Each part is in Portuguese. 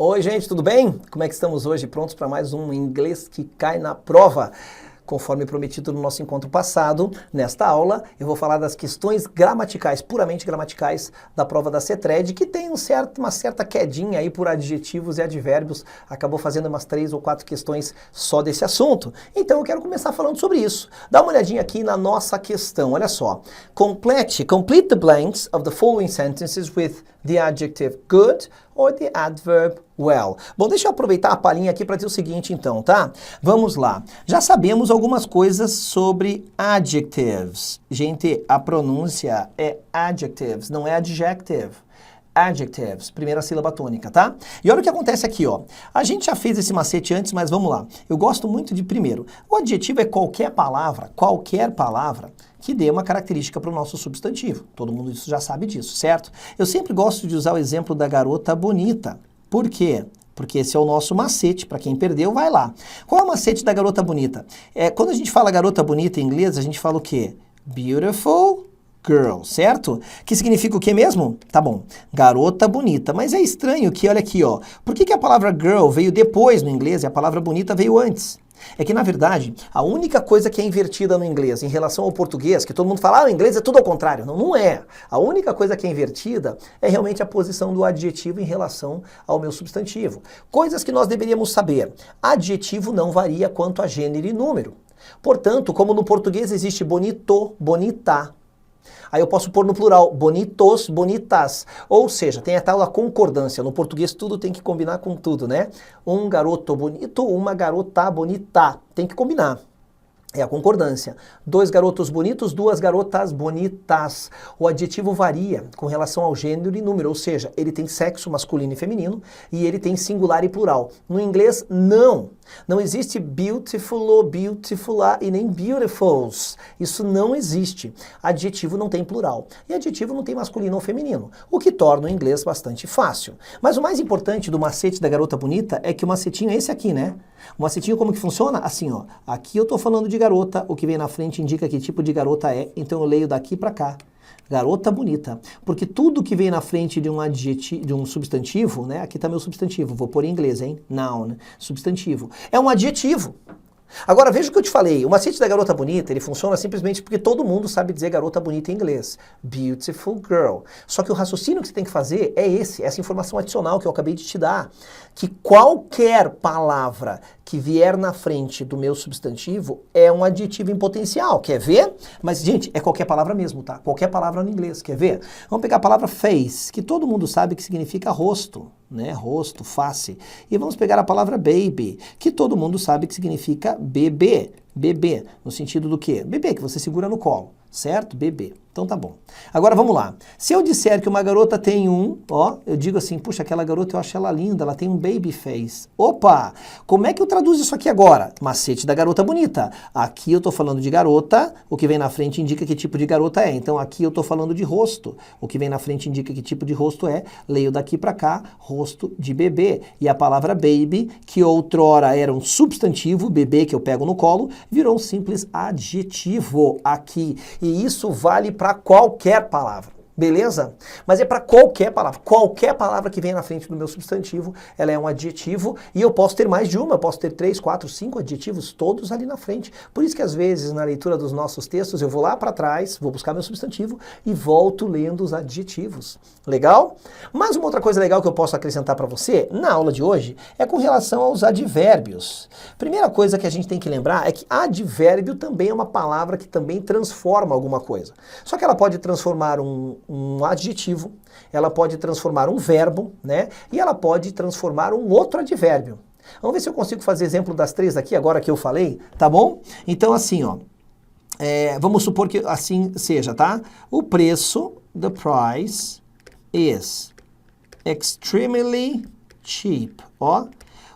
Oi, gente, tudo bem? Como é que estamos hoje? Prontos para mais um inglês que cai na prova? Conforme prometido no nosso encontro passado, nesta aula eu vou falar das questões gramaticais, puramente gramaticais, da prova da CETRED, que tem uma certa quedinha aí por adjetivos e advérbios, acabou fazendo umas 3 ou 4 questões só desse assunto. Então eu quero começar falando sobre isso. Dá uma olhadinha aqui na nossa questão, olha só. Complete the blanks of the following sentences with the adjective good or the adverb well. Bom, deixa eu aproveitar a palhinha aqui para dizer o seguinte então, tá? Vamos lá. Já sabemos algumas coisas sobre adjectives. Gente, a pronúncia é adjectives, não é adjective. Adjectives, primeira sílaba tônica, tá? E olha o que acontece aqui, ó. A gente já fez esse macete antes, mas vamos lá. Eu gosto muito de, primeiro, o adjetivo é qualquer palavra que dê uma característica para o nosso substantivo. Todo mundo já sabe disso, certo? Eu sempre gosto de usar o exemplo da garota bonita. Por quê? Porque esse é o nosso macete, para quem perdeu, vai lá. Qual é o macete da garota bonita? Quando a gente fala garota bonita em inglês, a gente fala o quê? Beautiful girl, certo? Que significa o que mesmo? Tá bom, garota bonita. Mas é estranho que, olha aqui, ó. Por que a palavra girl veio depois no inglês e a palavra bonita veio antes? É que, na verdade, a única coisa que é invertida no inglês em relação ao português, que todo mundo fala, o inglês é tudo ao contrário. Não, não é. A única coisa que é invertida é realmente a posição do adjetivo em relação ao meu substantivo. Coisas que nós deveríamos saber. Adjetivo não varia quanto a gênero e número. Portanto, como no português existe bonito, bonita, aí eu posso pôr no plural, bonitos, bonitas. Ou seja, tem a tal da concordância. No português tudo tem que combinar com tudo, né? Um garoto bonito, uma garota bonita. Tem que combinar. É a concordância. 2 garotos bonitos, 2 garotas bonitas. O adjetivo varia com relação ao gênero e número, ou seja, ele tem sexo masculino e feminino e ele tem singular e plural. No inglês, não. Não existe beautiful ou beautifula e nem beautifuls. Isso não existe. Adjetivo não tem plural. E adjetivo não tem masculino ou feminino, o que torna o inglês bastante fácil. Mas o mais importante do macete da garota bonita é que o macetinho é esse aqui, né? O macetinho como que funciona? Assim, ó. Aqui eu tô falando de garota, o que vem na frente indica que tipo de garota é, então eu leio daqui pra cá. Garota bonita. Porque tudo que vem na frente de um adjetivo, de um substantivo, né? Aqui tá meu substantivo, vou pôr em inglês, hein? Noun, substantivo. É um adjetivo. Agora, veja o que eu te falei, o macete da garota bonita, ele funciona simplesmente porque todo mundo sabe dizer garota bonita em inglês. Beautiful girl. Só que o raciocínio que você tem que fazer é essa informação adicional que eu acabei de te dar. Que qualquer palavra que vier na frente do meu substantivo é um adjetivo em potencial. Quer ver? Mas, gente, é qualquer palavra mesmo, tá? Qualquer palavra no inglês. Quer ver? Vamos pegar a palavra face, que todo mundo sabe que significa rosto, né? Rosto, face. E vamos pegar a palavra baby, que todo mundo sabe que significa bebê. Bebê, no sentido do quê? Bebê que você segura no colo, certo? Bebê. Então tá bom. Agora vamos lá. Se eu disser que uma garota tem eu digo assim, puxa, aquela garota eu acho ela linda, ela tem um baby face. Opa! Como é que eu traduzo isso aqui agora? Macete da garota bonita. Aqui eu tô falando de garota, o que vem na frente indica que tipo de garota é. Então aqui eu tô falando de rosto. O que vem na frente indica que tipo de rosto é. Leio daqui pra cá, rosto de bebê. E a palavra baby, que outrora era um substantivo, bebê que eu pego no colo, virou um simples adjetivo aqui. E isso vale para qualquer palavra, beleza? Mas é para qualquer palavra que vem na frente do meu substantivo, ela é um adjetivo e eu posso ter mais de uma, eu posso ter 3, 4, 5 adjetivos todos ali na frente. Por isso que às vezes na leitura dos nossos textos eu vou lá para trás, vou buscar meu substantivo e volto lendo os adjetivos. Legal? Mas uma outra coisa legal que eu posso acrescentar para você na aula de hoje é com relação aos advérbios. Primeira coisa que a gente tem que lembrar é que advérbio também é uma palavra que também transforma alguma coisa. Só que ela pode transformar um adjetivo, ela pode transformar um verbo, né? E ela pode transformar um outro advérbio. Vamos ver se eu consigo fazer exemplo das 3 aqui, agora que eu falei, tá bom? Então assim, ó, vamos supor que assim seja, tá? O preço, the price is extremely cheap, ó.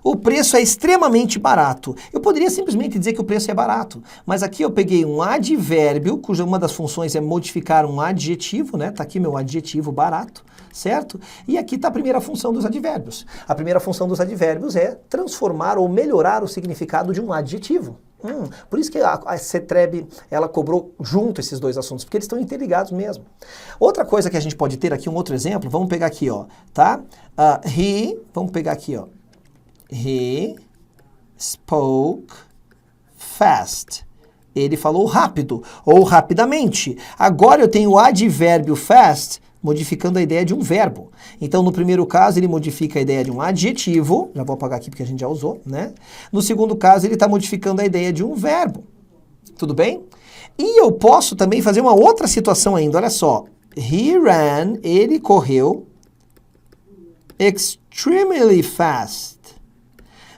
O preço é extremamente barato. Eu poderia simplesmente dizer que o preço é barato, mas aqui eu peguei um advérbio, cuja uma das funções é modificar um adjetivo, né? Tá aqui meu adjetivo barato, certo? E aqui está a primeira função dos advérbios. A primeira função dos advérbios é transformar ou melhorar o significado de um adjetivo. Por isso que a CETREB, ela cobrou junto esses dois assuntos, porque eles estão interligados mesmo. Outra coisa que a gente pode ter aqui, um outro exemplo, vamos pegar aqui, ó, tá? Vamos pegar aqui, ó. He spoke fast. Ele falou rápido, ou rapidamente. Agora eu tenho o advérbio fast modificando a ideia de um verbo. Então, no primeiro caso, ele modifica a ideia de um adjetivo. Já vou apagar aqui porque a gente já usou, né? No segundo caso, ele está modificando a ideia de um verbo. Tudo bem? E eu posso também fazer uma outra situação ainda. Olha só. He ran, ele correu extremely fast.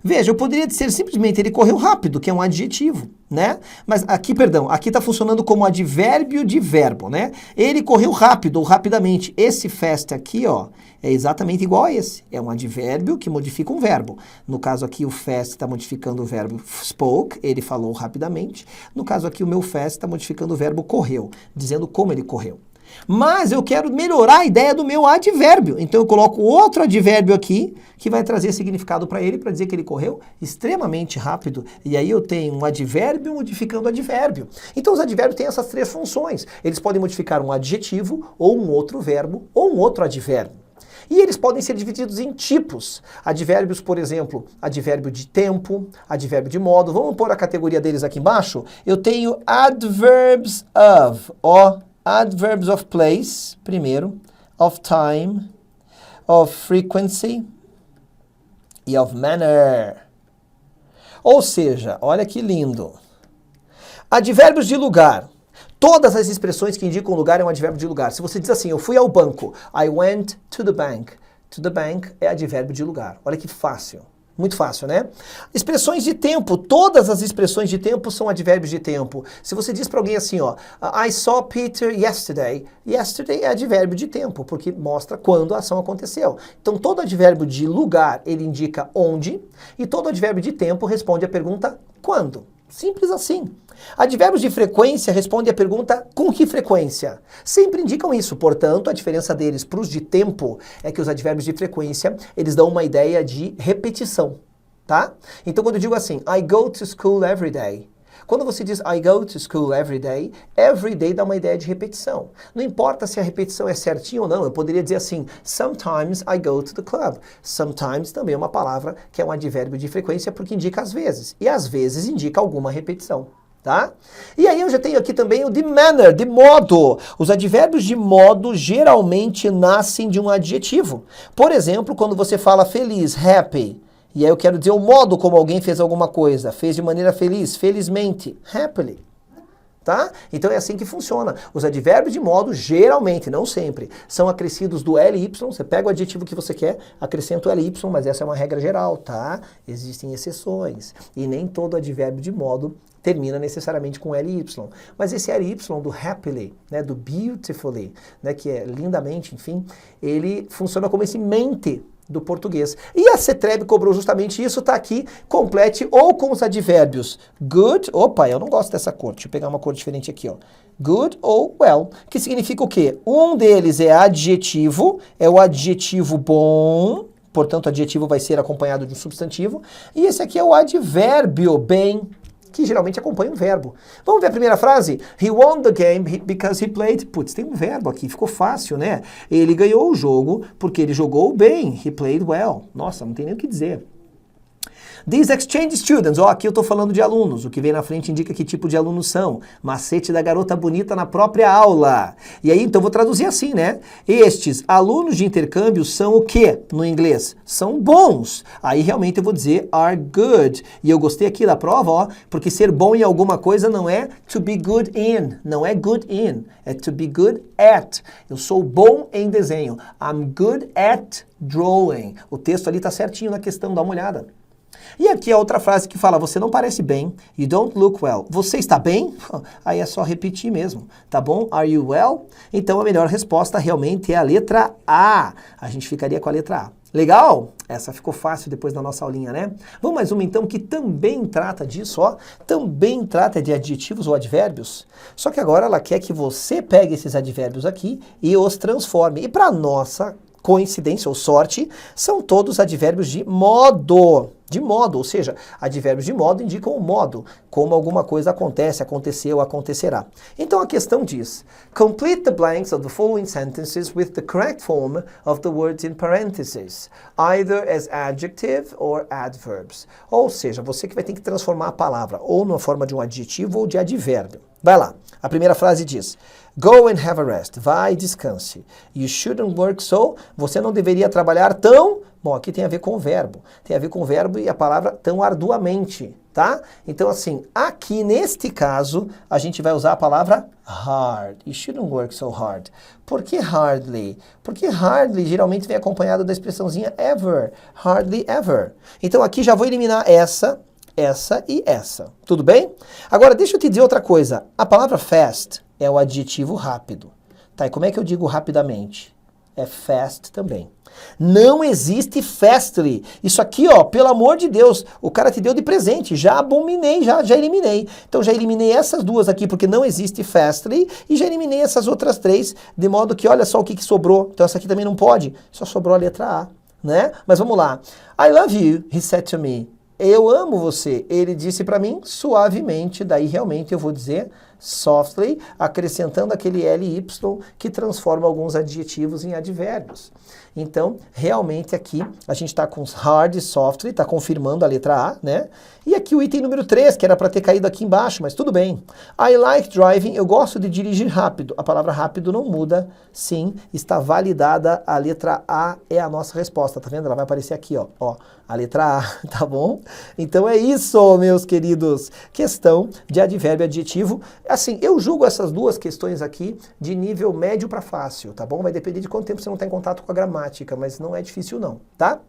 Veja, eu poderia dizer simplesmente ele correu rápido, que é um adjetivo, né? Mas aqui, perdão, aqui está funcionando como advérbio de verbo, né? Ele correu rápido ou rapidamente. Esse fast aqui, ó, é exatamente igual a esse. É um advérbio que modifica um verbo. No caso aqui, o fast está modificando o verbo spoke, ele falou rapidamente. No caso aqui, o meu fast está modificando o verbo correu, dizendo como ele correu. Mas eu quero melhorar a ideia do meu advérbio. Então eu coloco outro advérbio aqui, que vai trazer significado para ele, para dizer que ele correu extremamente rápido. E aí eu tenho um advérbio modificando advérbio. Então os advérbios têm essas três funções. Eles podem modificar um adjetivo, ou um outro verbo, ou um outro advérbio. E eles podem ser divididos em tipos. Advérbios, por exemplo, advérbio de tempo, advérbio de modo. Vamos pôr a categoria deles aqui embaixo. Eu tenho adverbs of, ó. Adverbs of place, primeiro, of time, of frequency e of manner. Ou seja, olha que lindo. Advérbios de lugar. Todas as expressões que indicam lugar é um advérbio de lugar. Se você diz assim, eu fui ao banco, I went to the bank. To the bank é advérbio de lugar. Olha que fácil. Muito fácil, né? Expressões de tempo. Todas as expressões de tempo são advérbios de tempo. Se você diz para alguém assim, ó, I saw Peter yesterday. Yesterday é advérbio de tempo, porque mostra quando a ação aconteceu. Então, todo advérbio de lugar, ele indica onde, e todo advérbio de tempo responde à pergunta quando. Simples assim. Advérbios de frequência respondem à pergunta com que frequência? Sempre indicam isso, portanto, a diferença deles para os de tempo é que os advérbios de frequência, eles dão uma ideia de repetição, tá? Então, quando eu digo assim, I go to school every day, quando você diz I go to school every day dá uma ideia de repetição. Não importa se a repetição é certinha ou não, eu poderia dizer assim, sometimes I go to the club. Sometimes também é uma palavra que é um advérbio de frequência porque indica às vezes. E às vezes indica alguma repetição. Tá? E aí eu já tenho aqui também o de manner, de modo. Os advérbios de modo geralmente nascem de um adjetivo. Por exemplo, quando você fala feliz, happy, e aí eu quero dizer o modo como alguém fez alguma coisa. Fez de maneira feliz, felizmente, happily. Tá? Então é assim que funciona. Os advérbios de modo, geralmente, não sempre, são acrescidos do LY. Você pega o adjetivo que você quer, acrescenta o LY, mas essa é uma regra geral, tá? Existem exceções. E nem todo advérbio de modo termina necessariamente com LY. Mas esse LY do happily, né, do beautifully, né, que é lindamente, enfim, ele funciona como esse mente do português. E a CETREB cobrou justamente isso, tá aqui, complete ou com os advérbios good, opa, eu não gosto dessa cor, deixa eu pegar uma cor diferente aqui, ó. Good ou well, que significa o quê? Um deles é adjetivo, é o adjetivo bom, portanto, o adjetivo vai ser acompanhado de um substantivo, e esse aqui é o advérbio bem, que geralmente acompanha um verbo. Vamos ver a primeira frase? He won the game because he played... Putz, tem um verbo aqui, ficou fácil, né? Ele ganhou o jogo porque ele jogou bem. He played well. Nossa, não tem nem o que dizer. These exchange students, ó, aqui eu tô falando de alunos, o que vem na frente indica que tipo de alunos são. Macete da garota bonita na própria aula. E aí, então, vou traduzir assim, né? Estes alunos de intercâmbio são o quê no inglês? São bons. Aí, realmente, eu vou dizer are good. E eu gostei aqui da prova, ó, porque ser bom em alguma coisa não é to be good in, não é good in, é to be good at. Eu sou bom em desenho. I'm good at drawing. O texto ali tá certinho na questão, dá uma olhada. E aqui a outra frase que fala, você não parece bem, you don't look well. Você está bem? Aí é só repetir mesmo, tá bom? Are you well? Então a melhor resposta realmente é a letra A. A gente ficaria com a letra A. Legal? Essa ficou fácil depois da nossa aulinha, né? Vamos mais uma então que também trata disso, ó. Também trata de adjetivos ou advérbios. Só que agora ela quer que você pegue esses advérbios aqui e os transforme. E para nossa coincidência ou sorte, são todos advérbios de modo. De modo, ou seja, advérbios de modo indicam o modo, como alguma coisa acontece, aconteceu, acontecerá. Então a questão diz, complete the blanks of the following sentences with the correct form of the words in parentheses, either as adjective or adverbs. Ou seja, você que vai ter que transformar a palavra ou na forma de um adjetivo ou de advérbio. Vai lá, a primeira frase diz, go and have a rest, vai e descanse. You shouldn't work so, você não deveria trabalhar tão... Bom, aqui tem a ver com o verbo. Tem a ver com o verbo e a palavra tão arduamente, tá? Então, assim, aqui neste caso, a gente vai usar a palavra hard. You shouldn't work so hard. Por que hardly? Porque hardly geralmente vem acompanhado da expressãozinha ever. Hardly ever. Então, aqui já vou eliminar essa e essa. Tudo bem? Agora, deixa eu te dizer outra coisa. A palavra fast é o adjetivo rápido. Tá, e como é que eu digo rapidamente? É fast também. Não existe fastly. Isso aqui, ó, pelo amor de Deus, o cara te deu de presente. Já abominei, já eliminei. Então já eliminei essas duas aqui porque não existe fastly e já eliminei essas outras três, de modo que olha só o que sobrou. Então essa aqui também não pode. Só sobrou a letra A, né? Mas vamos lá. I love you, he said to me. Eu amo você. Ele disse para mim suavemente, daí realmente eu vou dizer softly, acrescentando aquele ly que transforma alguns adjetivos em advérbios. Então, realmente aqui a gente está com hard e softly, está confirmando a letra A, né? E aqui o item número 3, que era para ter caído aqui embaixo, mas tudo bem. I like driving, eu gosto de dirigir rápido. A palavra rápido não muda, sim, está validada, a letra A é a nossa resposta, tá vendo? Ela vai aparecer aqui, ó, a letra A, tá bom? Então é isso, meus queridos. Questão de advérbio e adjetivo. Assim, eu julgo essas duas questões aqui de nível médio para fácil, tá bom? Vai depender de quanto tempo você não está em contato com a gramática, mas não é difícil não, tá?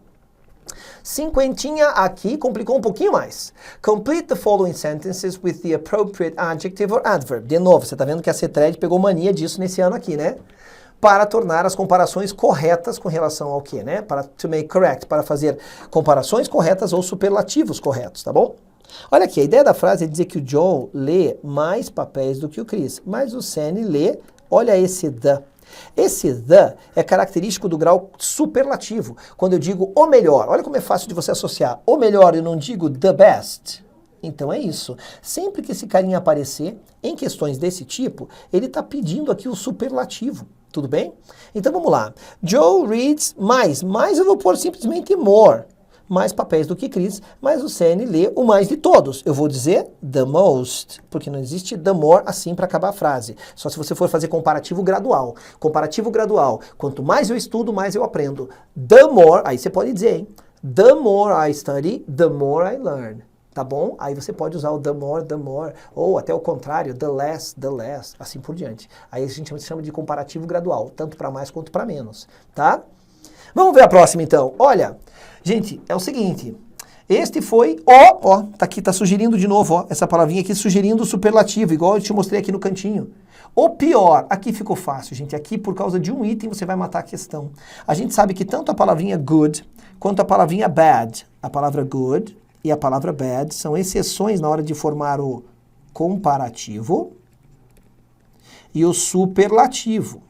Cinquentinha aqui complicou um pouquinho mais. Complete the following sentences with the appropriate adjective or adverb. De novo, você está vendo que a CETRED pegou mania disso nesse ano aqui, né? Para tornar as comparações corretas com relação ao quê, né? Para to make correct, para fazer comparações corretas ou superlativos corretos, tá bom? Olha aqui, a ideia da frase é dizer que o Joe lê mais papéis do que o Chris, mas o Sandy lê, olha esse the. Esse the é característico do grau superlativo. Quando eu digo o melhor, olha como é fácil de você associar. O melhor, eu não digo the best. Então é isso. Sempre que esse carinha aparecer em questões desse tipo, ele está pedindo aqui o superlativo. Tudo bem? Então vamos lá. Joe reads mais. Mais eu vou pôr simplesmente more. Mais papéis do que Chris, mas o CN lê o mais de todos. Eu vou dizer the most, porque não existe the more assim para acabar a frase. Só se você for fazer comparativo gradual. Comparativo gradual. Quanto mais eu estudo, mais eu aprendo. The more, aí você pode dizer, hein? The more I study, the more I learn. Tá bom? Aí você pode usar o the more, ou até o contrário, the less, assim por diante. Aí a gente chama de comparativo gradual, tanto para mais quanto para menos, tá? Vamos ver a próxima então. Olha, gente, é o seguinte, este foi ó, tá aqui, tá sugerindo de novo, ó, essa palavrinha aqui sugerindo o superlativo, igual eu te mostrei aqui no cantinho. O pior, aqui ficou fácil, gente, aqui por causa de um item você vai matar a questão. A gente sabe que tanto a palavrinha good quanto a palavrinha bad, a palavra good e a palavra bad são exceções na hora de formar o comparativo e o superlativo.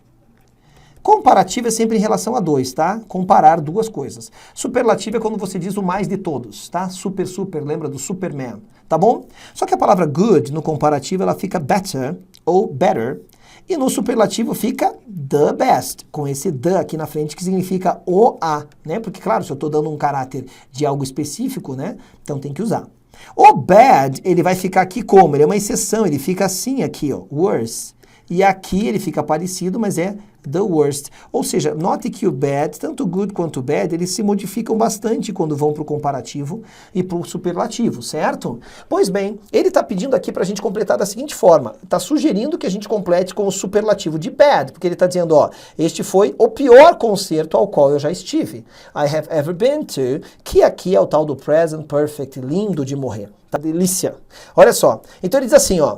Comparativo é sempre em relação a dois, tá? Comparar duas coisas. Superlativo é quando você diz o mais de todos, tá? Super, lembra do Superman, tá bom? Só que a palavra good no comparativo ela fica better ou better e no superlativo fica the best, com esse the aqui na frente que significa o a, né? Porque claro, se eu estou dando um caráter de algo específico, né? Então tem que usar. O bad, ele vai ficar aqui como? Ele é uma exceção, ele fica assim aqui, ó, worse. E aqui ele fica parecido, mas é the worst. Ou seja, note que o bad, tanto o good quanto o bad, eles se modificam bastante quando vão para o comparativo e para o superlativo, certo? Pois bem, ele está pedindo aqui para a gente completar da seguinte forma. Está sugerindo que a gente complete com o superlativo de bad, porque ele está dizendo, ó, este foi o pior concerto ao qual eu já estive. I have ever been to, que aqui é o tal do present perfect, lindo de morrer. Tá delícia. Olha só. Então ele diz assim, ó,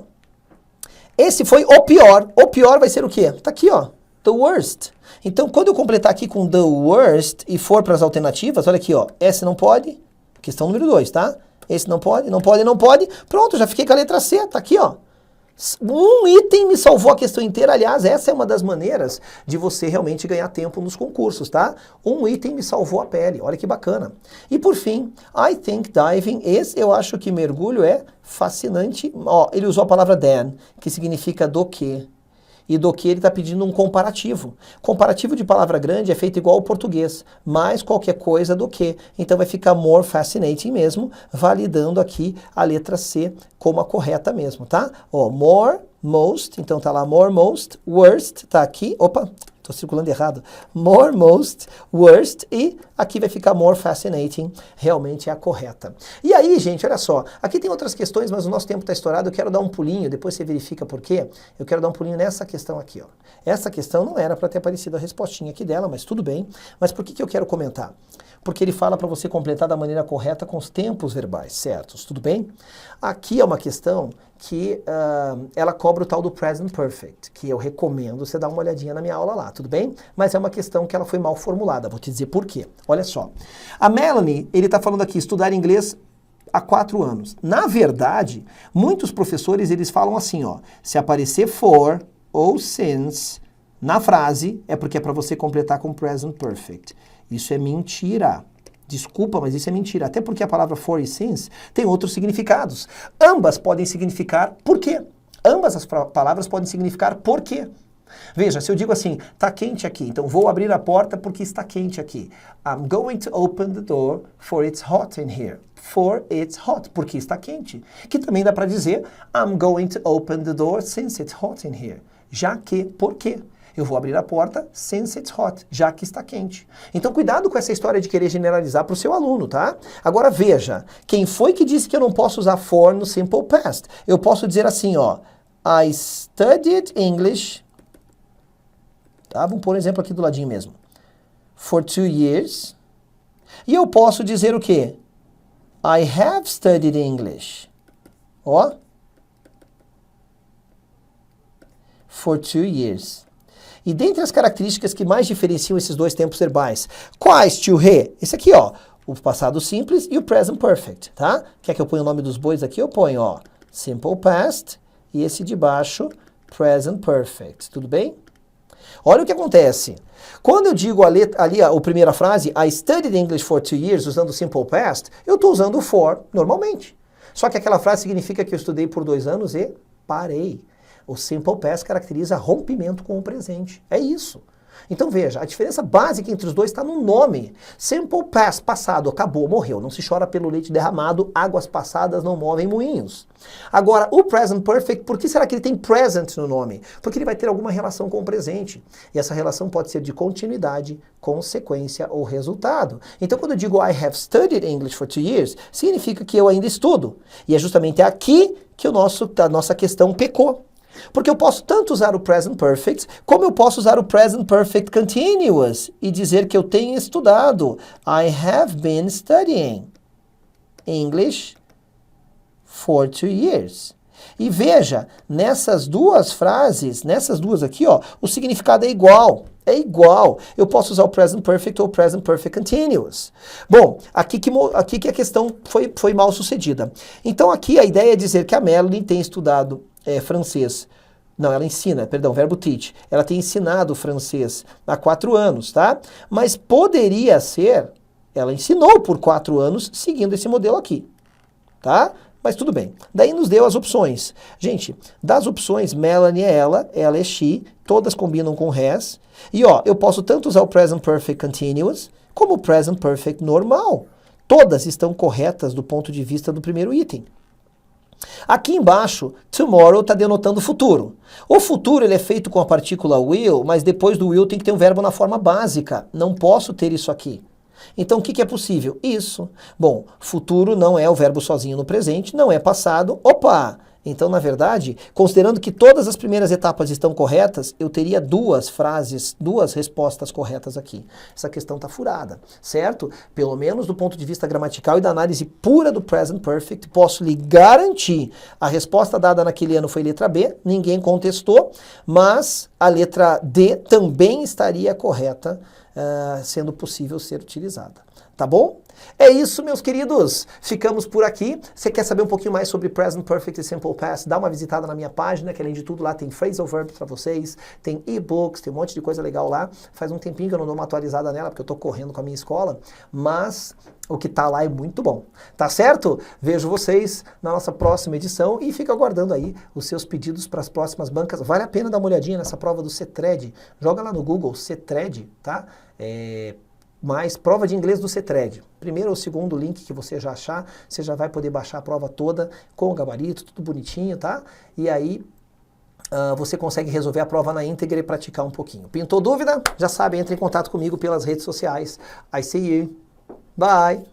esse foi o pior. O pior vai ser o quê? Tá aqui, ó. The worst. Então, quando eu completar aqui com the worst e for para as alternativas, olha aqui, ó. Esse não pode. Questão número 2, tá? Esse não pode, não pode, não pode. Pronto, já fiquei com a letra C. Tá aqui, ó. Um item me salvou a questão inteira. Aliás, essa é uma das maneiras de você realmente ganhar tempo nos concursos, tá? Um item me salvou a pele. Olha que bacana. E por fim, I think diving, esse eu acho que mergulho é fascinante. Ó, ele usou a palavra than, que significa do que. E do que ele está pedindo um comparativo. Comparativo de palavra grande é feito igual ao português, mais qualquer coisa do que. Então vai ficar more fascinating mesmo, validando aqui a letra C como a correta mesmo, tá? Ó, more, most, então tá lá more, most, worst, tá aqui, opa, tô circulando errado. More, most, worst, e aqui vai ficar more fascinating, realmente é a correta. E aí, gente, olha só, aqui tem outras questões, mas o nosso tempo está estourado, eu quero dar um pulinho, depois você verifica por quê. Eu quero dar um pulinho nessa questão aqui, ó. Essa questão não era para ter aparecido a respostinha aqui dela, mas tudo bem. Mas por que eu quero comentar? Porque ele fala para você completar da maneira correta com os tempos verbais certos, tudo bem? Aqui é uma questão que ela cobra o tal do present perfect, que eu recomendo você dar uma olhadinha na minha aula lá, tudo bem? Mas é uma questão que ela foi mal formulada, vou te dizer por quê. Olha só, a Melanie, ele está falando aqui, estudar inglês há 4 anos. Na verdade, muitos professores, eles falam assim, ó, se aparecer for ou since na frase, é porque é para você completar com present perfect. Isso é mentira. Desculpa, mas isso é mentira. Até porque a palavra for e since tem outros significados. Ambas podem significar por quê. Ambas as palavras podem significar por quê. Veja, se eu digo assim, tá quente aqui, então vou abrir a porta porque está quente aqui. I'm going to open the door for it's hot in here. For it's hot, porque está quente. Que também dá para dizer, I'm going to open the door since it's hot in here. Já que, por quê? Eu vou abrir a porta since it's hot, já que está quente. Então cuidado com essa história de querer generalizar para o seu aluno, tá? Agora veja, quem foi que disse que eu não posso usar for no simple past? Eu posso dizer assim, ó, I studied English, tá? Vamos pôr um exemplo aqui do ladinho mesmo. For 2 years. E eu posso dizer o quê? I have studied English. Ó. For 2 years. E dentre as características que mais diferenciam esses dois tempos verbais, quais, tio Rê? Esse aqui, ó, o passado simples e o present perfect, tá? Quer que eu ponha o nome dos bois aqui? Eu ponho, ó, simple past e esse de baixo, present perfect, tudo bem? Olha o que acontece. Quando eu digo ali a primeira frase, I studied English for 2 years, usando o simple past, eu estou usando o for normalmente. Só que aquela frase significa que eu estudei por 2 anos e parei. O simple past caracteriza rompimento com o presente. É isso. Então veja, a diferença básica entre os dois está no nome. Simple past, passado, acabou, morreu. Não se chora pelo leite derramado, águas passadas não movem moinhos. Agora, o present perfect, por que será que ele tem present no nome? Porque ele vai ter alguma relação com o presente. E essa relação pode ser de continuidade, consequência ou resultado. Então quando eu digo I have studied English for 2 years, significa que eu ainda estudo. E é justamente aqui que a nossa questão pecou. Porque eu posso tanto usar o present perfect, como eu posso usar o present perfect continuous e dizer que eu tenho estudado. I have been studying English for 2 years. E veja, nessas duas frases, nessas duas aqui, ó, o significado é igual. É igual. Eu posso usar o present perfect ou o present perfect continuous. Bom, aqui que a questão foi mal sucedida. Então aqui a ideia é dizer que a Melanie tem estudado francês. Não, ela ensina, perdão, verbo teach. Ela tem ensinado francês há 4 anos, tá? Mas poderia ser, ela ensinou por 4 anos seguindo esse modelo aqui, tá? Mas tudo bem. Daí nos deu as opções. Gente, das opções, Melanie é ela é she, todas combinam com has. E ó, eu posso tanto usar o present perfect continuous, como o present perfect normal. Todas estão corretas do ponto de vista do primeiro item. Aqui embaixo, tomorrow está denotando futuro. O futuro ele é feito com a partícula will, mas depois do will tem que ter um verbo na forma básica. Não posso ter isso aqui. Então o que é possível? Isso. Bom, futuro não é o verbo sozinho no presente, não é passado. Opa! Então, na verdade, considerando que todas as primeiras etapas estão corretas, eu teria 2 frases, 2 respostas corretas aqui. Essa questão está furada, certo? Pelo menos do ponto de vista gramatical e da análise pura do present perfect, posso lhe garantir, a resposta dada naquele ano foi letra B, ninguém contestou, mas a letra D também estaria correta sendo possível ser utilizada. Tá bom? É isso, meus queridos. Ficamos por aqui. Você quer saber um pouquinho mais sobre Present Perfect e Simple Past? Dá uma visitada na minha página, que além de tudo lá tem phrasal verbs para vocês, tem e-books, tem um monte de coisa legal lá. Faz um tempinho que eu não dou uma atualizada nela, porque eu tô correndo com a minha escola, mas o que tá lá é muito bom. Tá certo? Vejo vocês na nossa próxima edição e fico aguardando aí os seus pedidos para as próximas bancas. Vale a pena dar uma olhadinha nessa prova do CETRED. Joga lá no Google, CETRED, tá? Mais prova de inglês do CETRED. Primeiro ou segundo link que você já achar, você já vai poder baixar a prova toda com o gabarito, tudo bonitinho, tá? E aí você consegue resolver a prova na íntegra e praticar um pouquinho. Pintou dúvida? Já sabe, entre em contato comigo pelas redes sociais. I see you. Bye!